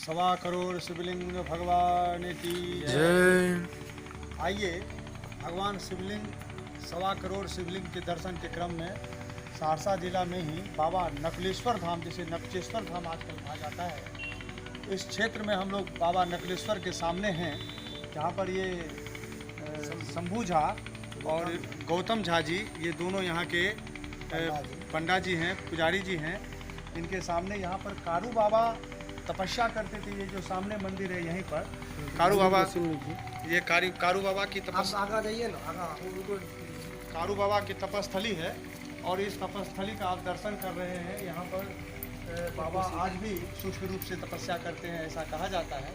सवा करोड़ शिवलिंग भगवान की जय। आइए भगवान शिवलिंग सवा करोड़ शिवलिंग के दर्शन के क्रम में सहरसा जिला में ही बाबा नकुलेश्वर धाम, जिसे नपचेश्वर धाम आजकल कहा जाता है, इस क्षेत्र में हम लोग बाबा नकुलेश्वर के सामने हैं, जहाँ पर ये शंभू झा और गौतम झा जी, ये दोनों यहाँ के पंडा जी हैं, पुजारी जी हैं। इनके सामने यहाँ पर कारू बाबा तपस्या करते थे। ये जो सामने मंदिर है यहीं पर कारू बाबा, ये कारू बाबा की तपस्या, आगा जाइए ना, आगा कारू बाबा की तपस्थली है। और इस तपस्थली का आप दर्शन कर रहे हैं। यहाँ पर बाबा आज भी सूक्ष्म रूप से तपस्या करते हैं, ऐसा कहा जाता है।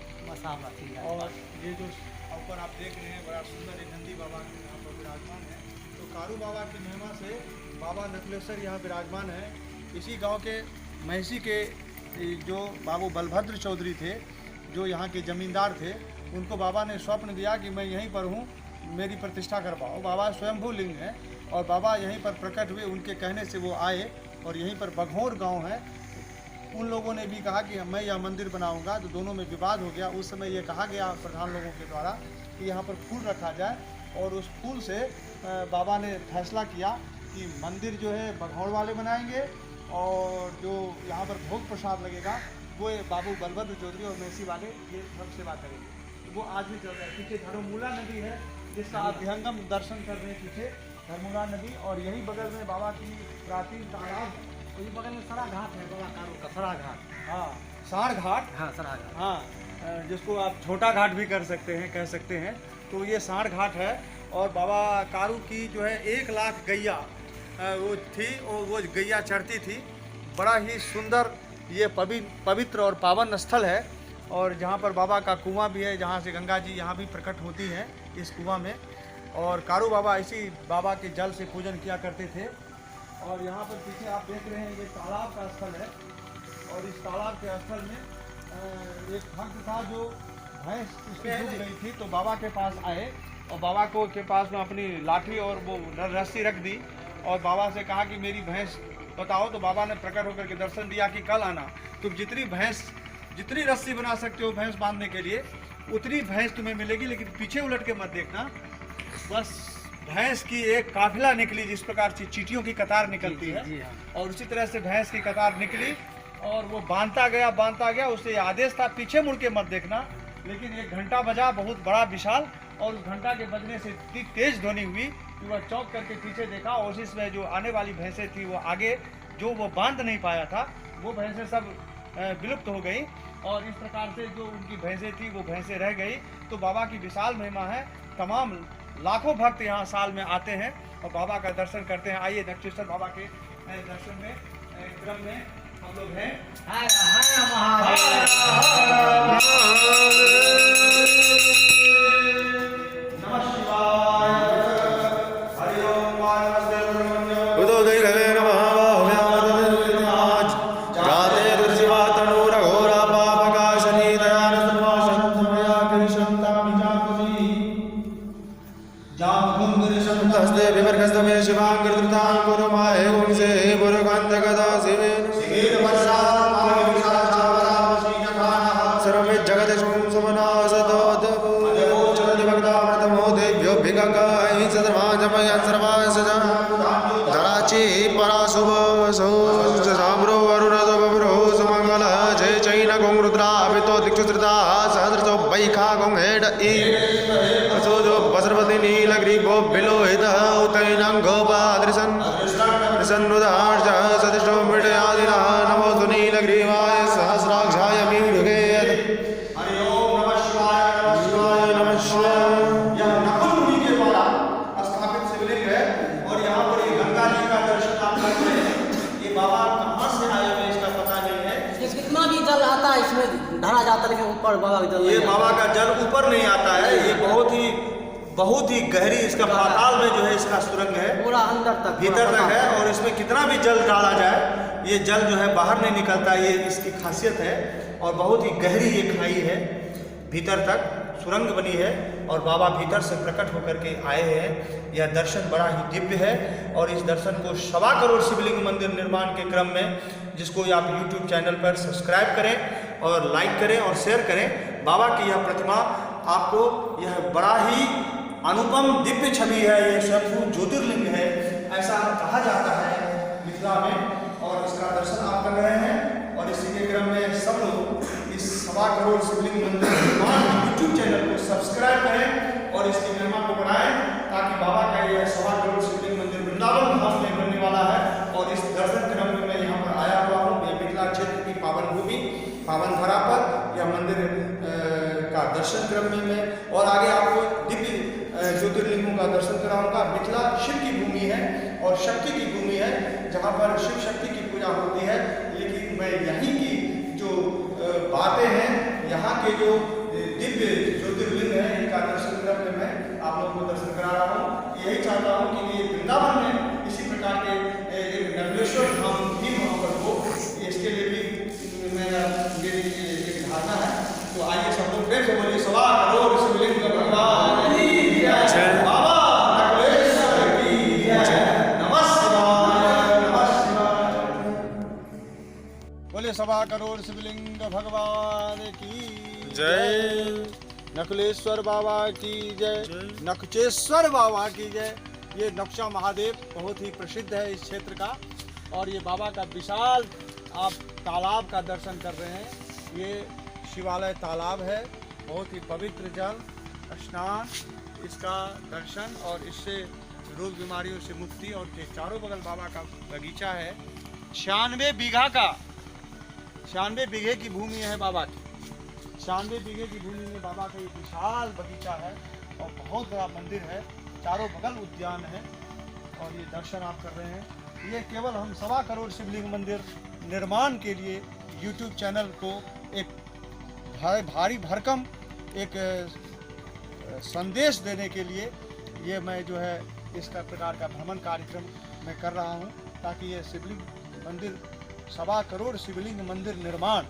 और ये जो ऊपर आप देख रहे हैं, बड़ा सुंदर एक नंदी बाबा यहाँ पर विराजमान है। तो कारू बाबा की महिमा से बाबा नकुलेश्वर यहाँ विराजमान है। इसी गांव के महसी के जो बाबू बलभद्र चौधरी थे, जो यहाँ के जमींदार थे, उनको बाबा ने स्वप्न दिया कि मैं यहीं पर हूँ, मेरी प्रतिष्ठा करवाओ। बाबा स्वयंभू लिंग है और बाबा यहीं पर प्रकट हुए। उनके कहने से वो आए और यहीं पर बघौर गांव है। उन लोगों ने भी कहा कि मैं यह मंदिर बनाऊंगा, तो दोनों में विवाद हो गया। उस समय ये कहा गया प्रधान लोगों के द्वारा कि यहाँ पर फूल रखा जाए, और उस फूल से बाबा ने फैसला किया कि मंदिर जो है बघौर वाले बनाएंगे, और जो यहाँ पर भोग प्रसाद लगेगा वो बाबू बलभद्र चौधरी और मेसी वाले ये सब सेवा करेंगे। तो वो आज भी चल रहा है। पीछे धर्ममूला नदी है, जिसका आप विहंगम दर्शन कर रहे हैं, पीछे धर्ममूला नदी। और यही बगल में बाबा की प्राचीन तालाब, वही बगल में सरा घाट है, बाबा कारू का सरा घाट। हाँ, साढ़ घाट, हाँ सरा घाट, हाँ, जिसको आप छोटा घाट भी कर सकते हैं, कह सकते हैं। तो ये साढ़ घाट है। और बाबा कारू की जो है 1 लाख गैया वो थी, और वो गैया चढ़ती थी। बड़ा ही सुंदर ये पवित्र और पावन स्थल है। और जहाँ पर बाबा का कुआं भी है, जहाँ से गंगा जी यहाँ भी प्रकट होती हैं इस कुआं में। और कारू बाबा इसी बाबा के जल से पूजन किया करते थे। और यहाँ पर पीछे आप देख रहे हैं, ये तालाब का स्थल है। और इस तालाब के स्थल में एक भक्त था, जो भैंस उसकी डूब गई थी, तो बाबा के पास आए और बाबा को के पास में अपनी लाठी और वो रस्सी रख दी और बाबा से कहा कि मेरी भैंस बताओ। तो बाबा ने प्रकट होकर के दर्शन दिया कि कल आना, तुम जितनी रस्सी बना सकते हो भैंस बांधने के लिए, उतनी भैंस तुम्हें मिलेगी, लेकिन पीछे उलट के मत देखना। बस भैंस की एक काफिला निकली, जिस प्रकार से चींटियों की कतार निकलती है, और उसी तरह से भैंस की कतार निकली और वो बांधता गया। उससे आदेश था पीछे मुड़ के मत देखना। लेकिन एक घंटा बजा, बहुत बड़ा विशाल, और उस घंटा के बजने से इतनी तेज ध्वनि हुई कि वह चौंक करके पीछे देखा। और इसमें जो आने वाली भैंसें थी, वो आगे जो वो बांध नहीं पाया था, वो भैंसें सब विलुप्त हो गई। और इस प्रकार से जो उनकी भैंसें थी, वो भैंसें रह गई। तो बाबा की विशाल महिमा है। तमाम लाखों भक्त यहाँ साल में आते हैं और बाबा का दर्शन करते हैं। आइए नकुलेश्वर बाबा के दर्शन में क्रम में हम लोग हैं। धरा जाता है, लेकिन ऊपर बाबा का जल, ये बाबा का जल ऊपर नहीं आता है। ये बहुत ही गहरी इसका पाताल में जो है इसका सुरंग है, पूरा अंदर तक, भीतर तक है। और इसमें कितना भी जल डाला जाए, ये जल जो है बाहर नहीं निकलता। ये इसकी खासियत है। और बहुत ही गहरी ये खाई है, भीतर तक सुरंग बनी है और बाबा भीतर से प्रकट होकर के आए हैं। यह दर्शन बड़ा ही दिव्य है। और इस दर्शन को 1.25 करोड़ शिवलिंग मंदिर निर्माण के क्रम में, जिसको आप YouTube चैनल पर सब्सक्राइब करें और लाइक करें और शेयर करें। बाबा की यह प्रतिमा आपको यह बड़ा ही अनुपम दिव्य छवि है, ये स्वयं ज्योतिर्लिंग है ऐसा कहा जाता है मिथिला में, और इसका दर्शन आप कर रहे हैं। और इसी के क्रम में सब लोग इस 1.25 करोड़ शिवलिंग मंदिर निर्माण यूट्यूब चैनल को सब्सक्राइब करें और इसकी महिमा को बढ़ाएं, ताकि बाबा का यह 1.25 करोड़ शिवलिंग मंदिर वृंदावन धाम में बनने वाला है। और इस दर्शन क्रम में मैं यहाँ पर आया हुआ हूँ, यह मिथिला क्षेत्र की पावन भूमि, पावन धरा पर यह मंदिर का दर्शन क्रम में मैं और आगे आपको दिव्य ज्योतिर्लिंगों का दर्शन कराऊंगा। मिथिला शिव की भूमि है और शक्ति की भूमि है, जहाँ पर शिव शक्ति की पूजा होती है। लेकिन मैं यहीं की जो बातें हैं, यहाँ के जो दिव्य ज्योतिर्लिंग है, इनका दर्शन क्रम में मैं आप लोगों को दर्शन करा रहा हूँ। यही चाहता हूँ कि ये वृंदावन में इसी प्रकार के नवलेश्वर धाम भी वहाँ पर हो, इसके लिए भी मेरी एक धारणा है। तो आइए सब लोग फिर से बोलिए 1.25 करोड़ शिवलिंग भगवान की जय, बाबा नकुलेश्वर की जय, नमः शिवाय, नमः शिवाय। बोलिए 1.25 करोड़ शिवलिंग भगवान की जय, नकुलेश्वर बाबा की जय, नखचेश्वर बाबा की जय। ये नक्शा महादेव बहुत ही प्रसिद्ध है इस क्षेत्र का, और ये बाबा का विशाल आप तालाब का दर्शन कर रहे हैं। ये शिवालय तालाब है, बहुत ही पवित्र जल, स्नान, इसका दर्शन और इससे रोग बीमारियों से मुक्ति। और के चारों बगल बाबा का बगीचा है, 96 बीघा का, 96 बीघे की भूमि है बाबा की। 96 बीघे की भूमि में बाबा का ये विशाल बगीचा है और बहुत बड़ा मंदिर है, चारों बगल उद्यान है, और ये दर्शन आप कर रहे हैं। ये केवल हम 1.25 करोड़ शिवलिंग मंदिर निर्माण के लिए YouTube चैनल को एक भारी भरकम एक संदेश देने के लिए ये मैं जो है इस प्रकार का भ्रमण कार्यक्रम मैं कर रहा हूँ, ताकि ये शिवलिंग मंदिर 1.25 करोड़ शिवलिंग मंदिर निर्माण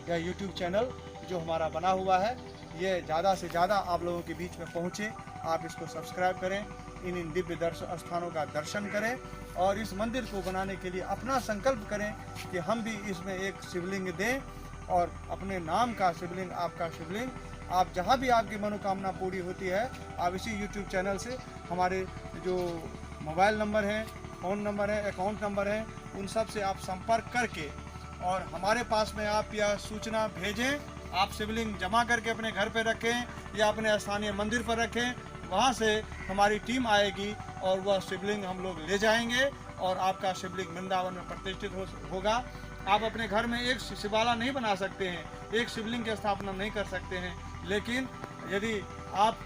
या YouTube चैनल जो हमारा बना हुआ है, ये ज़्यादा से ज़्यादा आप लोगों के बीच में पहुँचे। आप इसको सब्सक्राइब करें, इन दिव्य स्थानों का दर्शन करें, और इस मंदिर को बनाने के लिए अपना संकल्प करें कि हम भी इसमें एक शिवलिंग दें, और अपने नाम का शिवलिंग, आपका शिवलिंग, आप जहाँ भी आपकी मनोकामना पूरी होती है, आप इसी YouTube चैनल से हमारे जो मोबाइल नंबर हैं, फ़ोन नंबर है, अकाउंट नंबर है, उन सब से आप संपर्क करके और हमारे पास में आप यह सूचना भेजें। आप शिवलिंग जमा करके अपने घर पे रखें या अपने स्थानीय मंदिर पर रखें, वहाँ से हमारी टीम आएगी और वह शिवलिंग हम लोग ले जाएंगे और आपका शिवलिंग वृंदावन में प्रतिष्ठित होगा। आप अपने घर में एक शिवाला नहीं बना सकते हैं, एक शिवलिंग की स्थापना नहीं कर सकते हैं, लेकिन यदि आप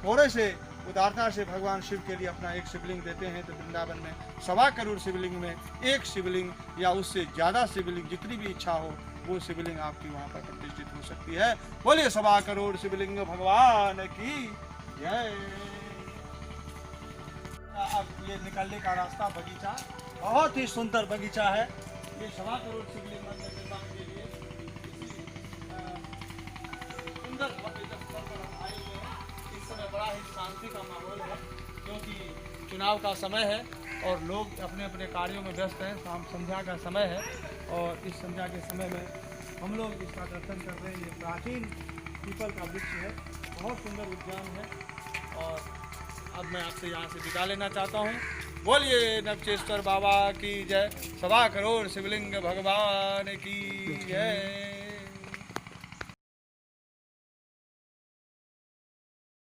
थोड़े से उदारता से भगवान शिव के लिए अपना एक शिवलिंग देते हैं, तो वृंदावन में 1.25 करोड़ शिवलिंग में एक शिवलिंग या उससे ज़्यादा शिवलिंग, जितनी भी इच्छा हो वो शिवलिंग आपकी वहाँ पर प्रतिष्ठित हो सकती है। बोलिए 1.25 करोड़ शिवलिंग भगवान की जय। अब ये निकलने का रास्ता बगीचा, बहुत ही सुंदर बगीचा है। ये 1.25 करोड़ शिवलिंग मंदिर निर्माण के लिए सुंदर स्थल पर हम आए हुए हैं। इस समय बड़ा ही शांति का माहौल है, क्योंकि चुनाव का समय है और लोग अपने अपने कार्यों में व्यस्त हैं। शाम संध्या का समय है और इस संध्या के समय में हम लोग इसका दर्शन कर रहे हैं। ये प्राचीन पीपल का वृक्ष है, बहुत सुंदर उद्यान है। और अब मैं आपसे यहाँ से विदा लेना चाहता हूँ। बोलिए नवचेश्वर बाबा की जय, 1.25 करोड़ शिवलिंग भगवान की जय।